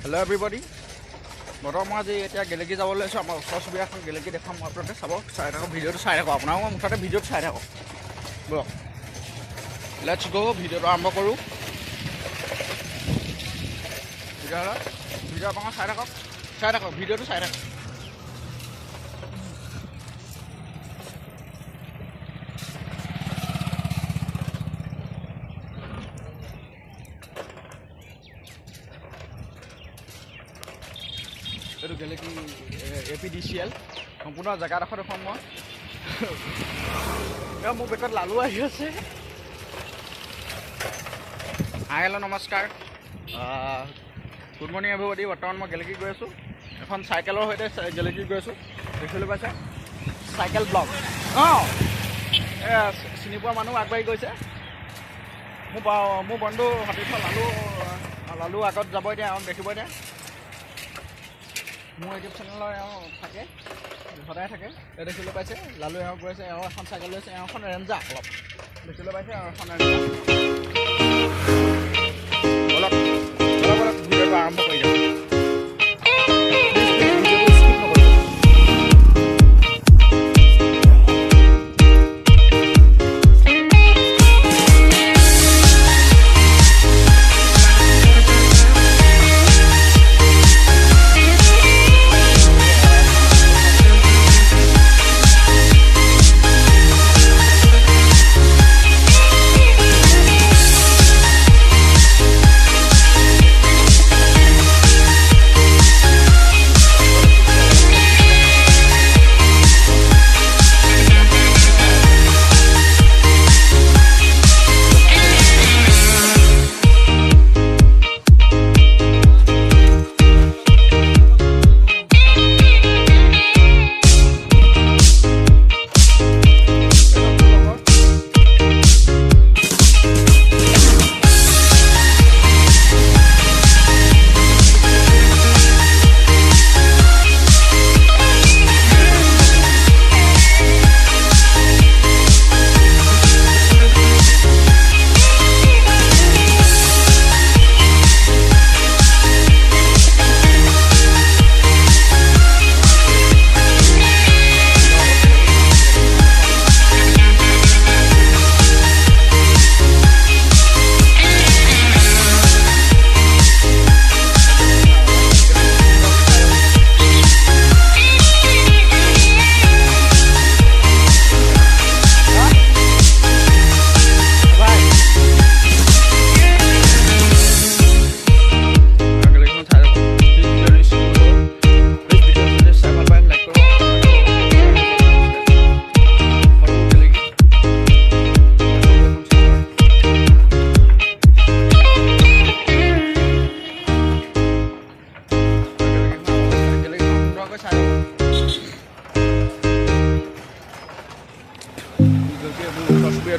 Hello everybody. বৰ্তমান মই আজি এতিয়া গেলেকী যাব লৈছোঁ আমাৰ ওচৰ চুবুৰীয়া এখন গেলেকী দেখাম আপোনালোকে চাব চাই থাকক ভিডিঅ'টো চাই থাকক আপোনালোকৰ মুঠতে ভিডিঅ'টো চাই থাকক ব'লক লেটছ গো ভিডিঅ'টো আৰম্ভ কৰোঁ ভিডিঅ' আপোনালোকে চাই থাকক ভিডিঅ'টো চাই থাকক এইটো গেলেকী APDCL সম্পূৰ্ণ জেগাডোখৰ দেখোন মই মোৰ বেকত লালু আহি আছে হেল্ল' নমস্কাৰ গুড মৰ্ণিং এভৰিবডি বৰ্তমান মই গেলেকী গৈ আছোঁ এখন চাইকেলৰ সৈতে গেলেকী গৈ আছোঁ দেখিবলৈ পাইছে চাইকেল ব্লগ চিনি পোৱা মানুহ আগবাঢ়ি গৈছে মোৰ বন্ধু সতীৰ্থ লালু আগত যাব এতিয়া দেখিব এতিয়া মোৰ ইউটিউব চেনেলৰ থাকে সদায় থাকে দেখিবলৈ পাইছে লালু গৈ আছে এখন চাইকেল লৈছে এখন ৰেঞ্জা অলপ দেখিবলৈ পাইছে এখন ৰেঞ্জা অলপ ভিডিঅ'টো আৰম্ভ কৰি দিওঁ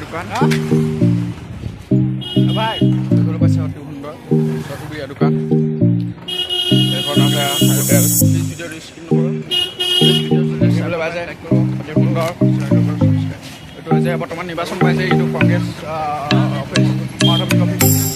দোকান ভাই দেখিবলৈ পাইছে অতি সুন্দৰ চুবুৰীয়া দোকান এখন ভিডিঅ'টো স্ক্ৰীন কৰোঁ দেখিবলৈ পাইছে অতি সুন্দৰ এইটো হৈছে বৰ্তমান নিৰ্বাচন পাইছে এইটো Congress office Madhavi office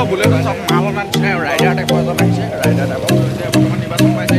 bullet চব মাল অনা নিচিনা ৰাইডাৰ টাইপৰ এজন আহিছে ৰাইডাৰ টাইপৰ বৰ্তমান নিৰ্বাচন পাইছে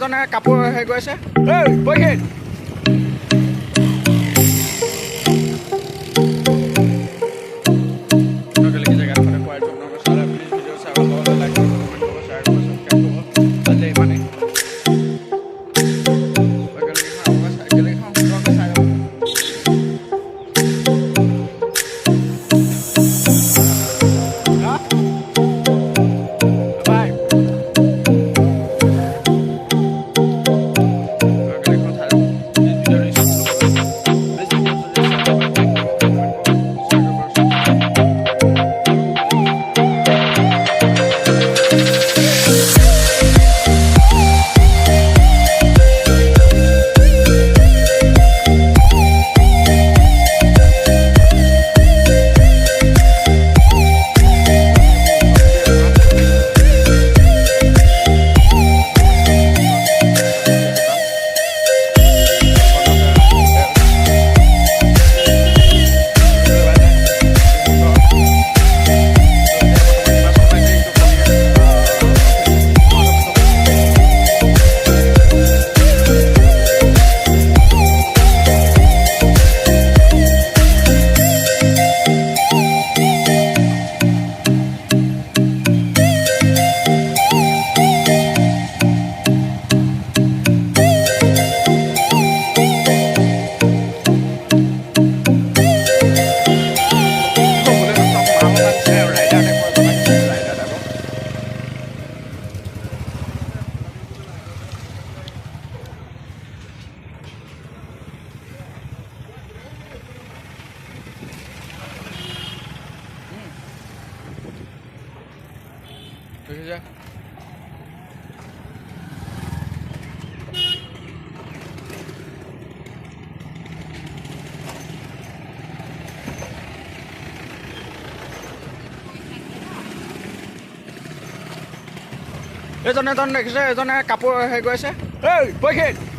এজনে কাপোৰ হেৰি কৰিছে পৰীক্ষিত দেখিছে এজনে দেখিছে এজনে কাপোৰ হেৰি কৰিছে পৰীক্ষিত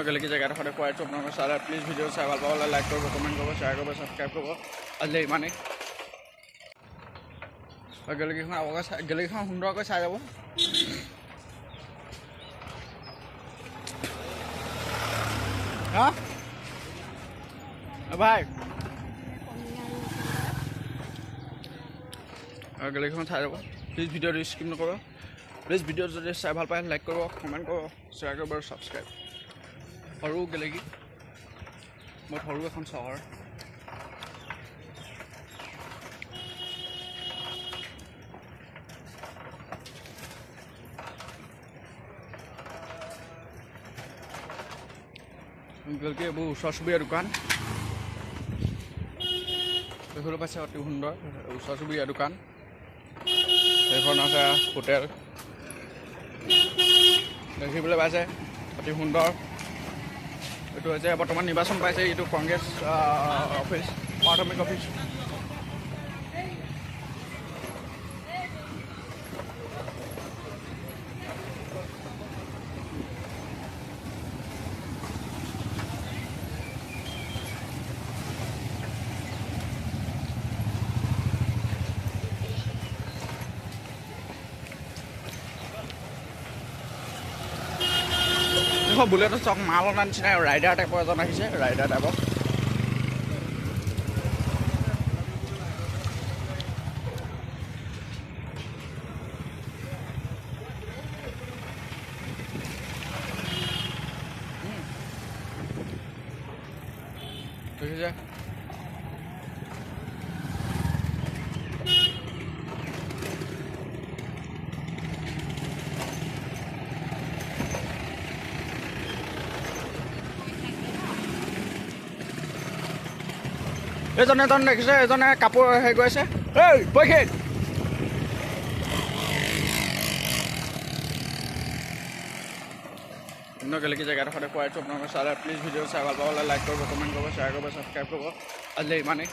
গেলেকি জেগাডোখৰ দেখুৱাইছোঁ আপোনালোকে চালে প্লিজ ভিডিঅ' চাই ভাল পাবলৈ লাইক কৰিব কমেণ্ট কৰিব শ্বেয়াৰ কৰিব ছাবস্ক্ৰাইব কৰিব আজিলৈ ইমানেই গেলেকিখন সুন্দৰকৈ চাই যাব হা ভাই গেলেকিখন চাই যাব প্লিজ ভিডিঅ'টো স্কিপ নকৰিব প্লিজ ভিডিঅ' যদি চাই ভাল পায় লাইক কৰিব কমেণ্ট কৰিব শ্বেয়াৰ কৰিব আৰু ছাবস্ক্ৰাইব সৰু গেলেকি বহুত সৰু এখন চহৰ গেলেকি এইবোৰ ওচৰ চুবুৰীয়া দোকান দেখিবলৈ পাইছে অতি সুন্দৰ ওচৰ চুবুৰীয়া দোকান সেইখন আছে হোটেল দেখিবলৈ পাইছে অতি সুন্দৰ এইটো হৈছে বৰ্তমান নিৰ্বাচন পাইছে এইটো কংগ্ৰেছ অফিচ প্ৰাথমিক অফিচ বুলেটৰ চক মাল অনা নিচিনা ৰাইডাৰ টাইপৰ এজন আহিছে ৰাইডাৰ টাইপৰ দেখিছে এজনে দেখিছে এজনে কাপোৰ হেৰি কৰিছে পৰীক্ষিত গেলেকি জেগাডোখৰ দেখুৱাইছোঁ আপোনালোকে চালে প্লিজ ভিডিঅ' চাই ভাল পাবলৈ লাইক কৰিব কমেণ্ট কৰিব শ্বেয়াৰ কৰিব ছাবস্ক্ৰাইব কৰিব আজিলৈ ইমানেই